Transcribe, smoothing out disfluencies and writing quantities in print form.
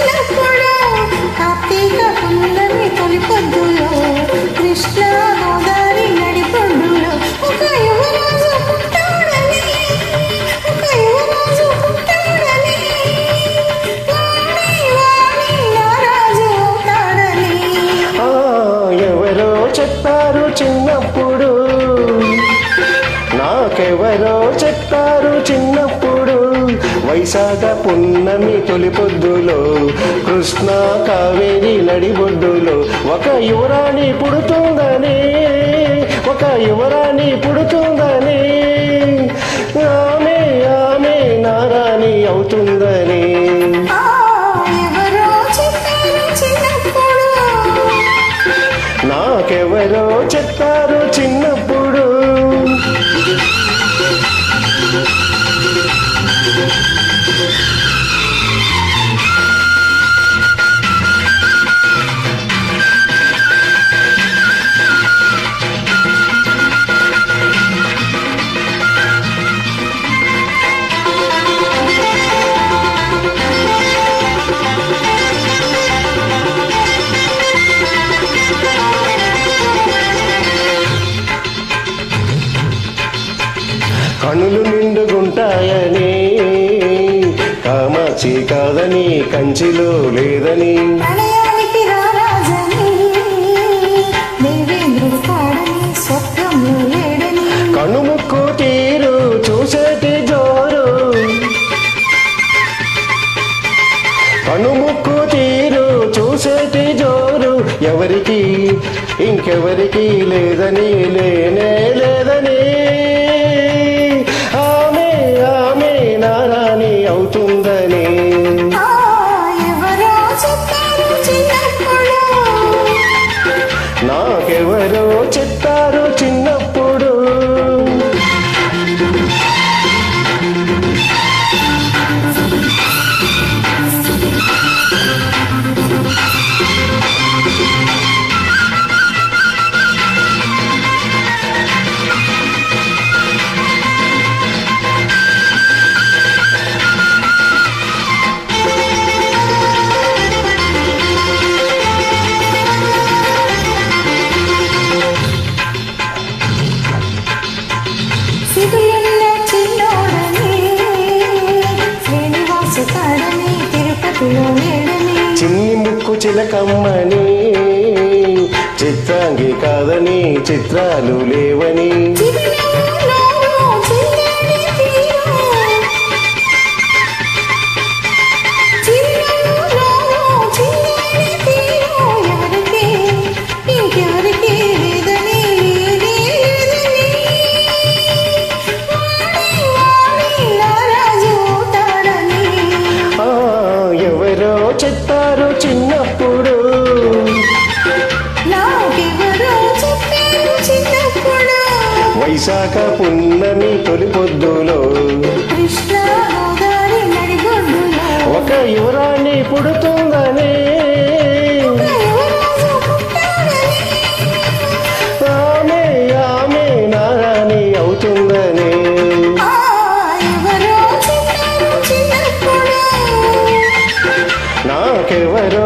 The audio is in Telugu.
చిన్నప్పుడు కార్తీక పున్నమి తొలి పొద్దులో కృష్ణ గోదావరి నడిపొడ్డులో ఒక యువరాజు పుట్టాడని వాణి నారాజు అవుతాడని ఎవరో చెప్పారు చిన్నప్పుడు, నాకెవరో చెప్పారు చిన్నప్పుడు, వైశాఖ పున్నమి తొలి పొద్దులో కృష్ణ కావేరి నడిబొడ్డులో ఒక యువరాణి పుడుతుందని, ఒక యువరాణి పుడుతుందని, ఆమె ఆమె నారాణి అవుతుందని. నాకెవరో చెప్పారు చిన్నప్పుడు. కనులు నిండుగుంటాయని, కామాక్షి కాదని, కంచిలో లేదని, కనుముక్కు తీరు చూసేటి జోరు, కనుముక్కు తీరు చూసేటి జోరు ఎవరికి ఇంకెవరికి లేదని, లేనే లేదని, ఆమె ఆమె నారాణి అవుతుందని. నాకెవరో చెప్పారు చిన్నప్పుడు. చిన్ని ముక్కు చిలకమ్మని, చిత్రాంగి కాదని, చిత్రాలు లేవని, చెప్పారు చిన్నప్పుడు. వైశాఖ పున్నమి తొలి పొద్దులో ఒక యువరాణి పుడుతుందని, ఆమె ఆమె నారాణి అవుతుందని. నాకెవరో